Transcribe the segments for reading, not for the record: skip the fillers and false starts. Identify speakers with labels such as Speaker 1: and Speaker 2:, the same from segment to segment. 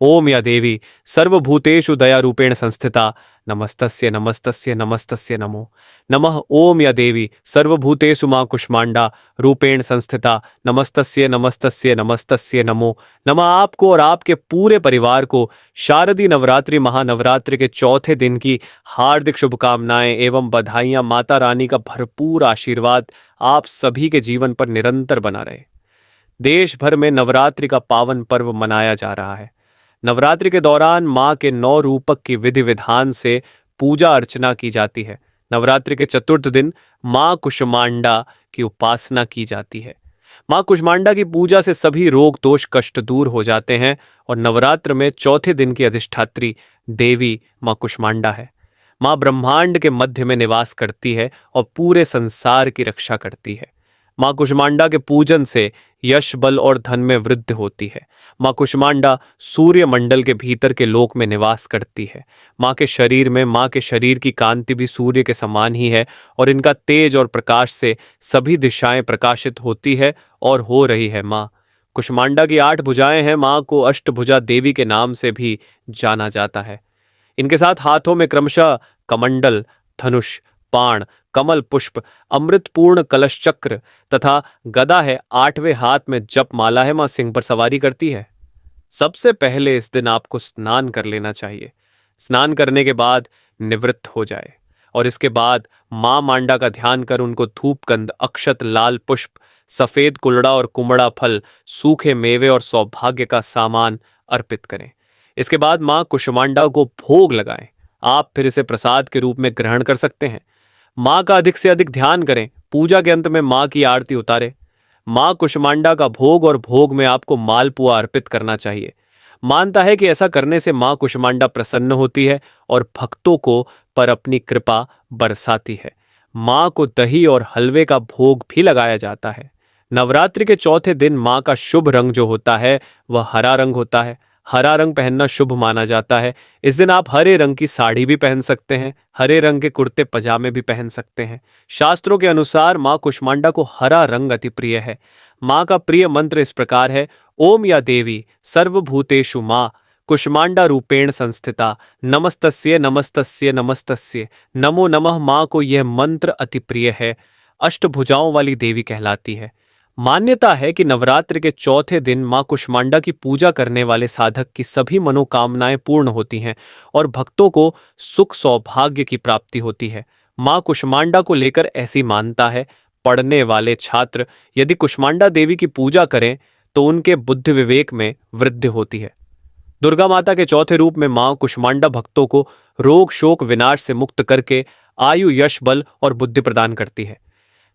Speaker 1: ओम या देवी सर्वभूतेषु दयारूपेण संस्थिता नमस्तस्य नमस्तस्य नमस्तस्य नमो नमः। ओम या देवी सर्वभूतेषु मां कुष्मांडा रूपेण संस्थिता नमस्तस्य नमस्तस्य नमस्तस्य नमो नमः। आपको और आपके पूरे परिवार को शारदीय नवरात्रि महानवरात्रि के चौथे दिन की हार्दिक शुभकामनाएं एवं बधाइयां। माता रानी का भरपूर आशीर्वाद आप सभी के जीवन पर निरंतर बना रहे। देश भर में नवरात्रि का पावन पर्व मनाया जा रहा है। नवरात्रि के दौरान मां के 9 रूपक की विधि विधान से पूजा अर्चना की जाती है। नवरात्रि के चतुर्थ दिन मां कुष्मांडा की उपासना की जाती है। मां कुष्मांडा की पूजा से सभी रोग दोष कष्ट दूर हो जाते हैं और नवरात्र में चौथे दिन की अधिष्ठात्री देवी मां कुष्मांडा है। मां ब्रह्मांड के मध्य में निवास करती है और पूरे संसार की रक्षा करती है। मां कुष्मांडा के पूजन से यश बल और धन में वृद्धि होती है। मां कुष्मांडा सूर्य मंडल के भीतर के लोक में निवास करती है। मां के शरीर की कांति भी सूर्य के समान ही है और इनका तेज और प्रकाश से सभी दिशाएं प्रकाशित होती है और हो रही है। मां कुष्मांडा की 8 भुजाएं हैं। मां को अष्टभुजा देवी के नाम से भी जाना जाता है। इनके साथ हाथों में क्रमशः कमंडल, धनुष, बाण, कमल पुष्प, अमृतपूर्ण कलश चक्र तथा गदा है। 8वें हाथ में जप माला है। मां सिंह पर सवारी करती है। सबसे पहले इस दिन आपको स्नान कर लेना चाहिए। स्नान करने के बाद निवृत्त हो जाए और इसके बाद मां मांडा का ध्यान कर उनको धूप गंध, अक्षत, लाल पुष्प, सफेद कुलड़ा और कुमड़ा फल, सूखे मेवे और सौभाग्य का सामान अर्पित करें। इसके बाद मां कुष्मांडा को भोग लगाएं। आप फिर इसे प्रसाद के रूप में ग्रहण कर सकते हैं। मां का अधिक से अधिक ध्यान करें। पूजा के अंत में मां की आरती उतारें। मां कुष्मांडा का भोग और भोग में आपको मालपुआ अर्पित करना चाहिए। मानता है कि ऐसा करने से मां कुष्मांडा प्रसन्न होती है और भक्तों को पर अपनी कृपा बरसाती है। मां को दही और हलवे का भोग भी लगाया जाता है। नवरात्रि के चौथे दिन मां का शुभ रंग जो होता है वह हरा रंग होता है। हरा रंग पहनना शुभ माना जाता है। इस दिन आप हरे रंग की साड़ी भी पहन सकते हैं। हरे रंग के कुर्ते पजामे भी पहन सकते हैं। शास्त्रों के अनुसार मां कुष्मांडा को हरा रंग अति प्रिय है। मां का प्रिय मंत्र इस प्रकार है। ओम या देवी सर्वभूतेषु मां कुष्मांडा रूपेण संस्थिता नमस्तस्य नमस्तस्य नमस्तस्य नमो नमः। मां को यह मंत्र अति प्रिय है। अष्टभुजाओं वाली देवी कहलाती है। मान्यता है कि नवरात्रि के चौथे दिन मां कुष्मांडा की पूजा करने वाले साधक की सभी मनोकामनाएं पूर्ण होती हैं और भक्तों को सुख सौभाग्य की प्राप्ति होती है। मां कुष्मांडा को लेकर ऐसी मान्यता है। पढ़ने वाले छात्र यदि कुष्मांडा देवी की पूजा करें तो उनके बुद्धि विवेक में वृद्धि होती है। दुर्गा माता के चौथे रूप में मां कुष्मांडा भक्तों को रोग शोक विनाश से मुक्त करके आयु, यश, बल और बुद्धि प्रदान करती है।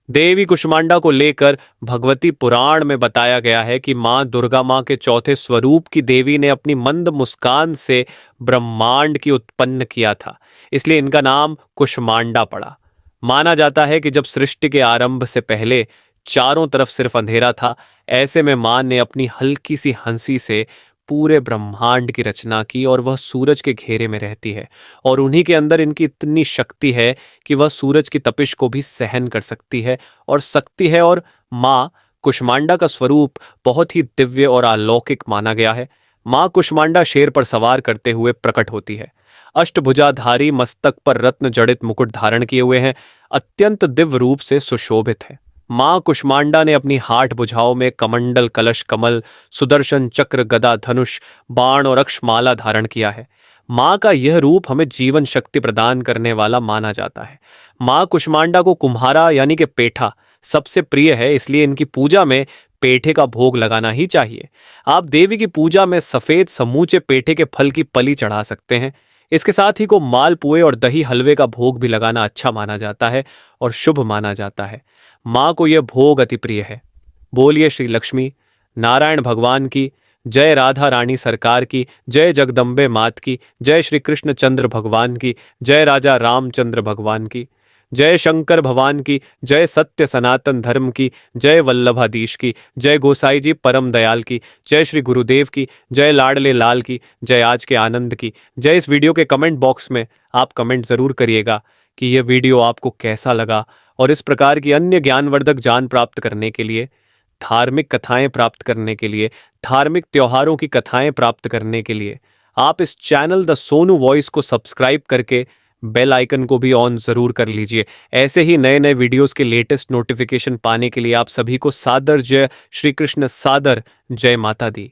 Speaker 1: देवी कुष्मांडा को लेकर भगवती पुराण में बताया गया है कि मां दुर्गा मां के चौथे स्वरूप की देवी ने अपनी मंद मुस्कान से ब्रह्मांड की उत्पन्न किया था, इसलिए इनका नाम कुष्मांडा पड़ा। माना जाता है कि जब सृष्टि के आरंभ से पहले चारों तरफ सिर्फ अंधेरा था, ऐसे में मां ने अपनी हल्की सी हंसी से पूरे ब्रह्मांड की रचना की और वह सूरज के घेरे में रहती है और उन्हीं के अंदर इनकी इतनी शक्ति है कि वह सूरज की तपिश को भी सहन कर सकती है और सकती है। और मां कुष्मांडा का स्वरूप बहुत ही दिव्य और अलौकिक माना गया है। मां कुष्मांडा शेर पर सवार करते हुए प्रकट होती है। अष्टभुजाधारी, मस्तक पर रत्न जड़ित मुकुट धारण किए हुए हैं, अत्यंत दिव्य रूप से सुशोभित है। मां कुष्मांडा ने अपनी 8 भुजाओं में कमंडल, कलश, कमल, सुदर्शन चक्र, गदा, धनुष, बाण और अक्षमाला धारण किया है। मां का यह रूप हमें जीवन शक्ति प्रदान करने वाला माना जाता है। मां कुष्मांडा को कुम्हारा यानी कि पेठा सबसे प्रिय है, इसलिए इनकी पूजा में पेठे का भोग लगाना ही चाहिए। आप देवी की पूजा में सफेद समूचे पेठे के फल की पली चढ़ा सकते हैं। इसके साथ ही को मालपुए और दही हलवे का भोग भी लगाना अच्छा माना जाता है और शुभ माना जाता है। मां को यह भोग अति प्रिय है। बोलिए श्री लक्ष्मी नारायण भगवान की जय, राधा रानी सरकार की जय, जगदम्बे मात की जय, श्री कृष्ण चंद्र भगवान की जय, राजा रामचंद्र भगवान की जय, शंकर भगवान की जय, सत्य सनातन धर्म की जय, वल्लभाधीश की जय, गोसाई जी परम दयाल की जय, श्री गुरुदेव की जय, लाडले लाल की जय, आज के आनंद की जय। इस वीडियो के कमेंट बॉक्स में आप कमेंट जरूर करिएगा कि यह वीडियो आपको कैसा लगा और इस प्रकार की अन्य ज्ञानवर्धक जान प्राप्त करने के लिए धार्मिक कथाएं प्राप्त करने के लिए, धार्मिक त्योहारों की कथाएं प्राप्त करने के लिए आप इस चैनल द सोनू वॉइस को सब्सक्राइब करके बेल आइकन को भी ऑन जरूर कर लीजिए। ऐसे ही नए नए वीडियोस के लेटेस्ट नोटिफिकेशन पाने के लिए आप सभी को सादर जय श्री कृष्ण, सादर जय माता दी।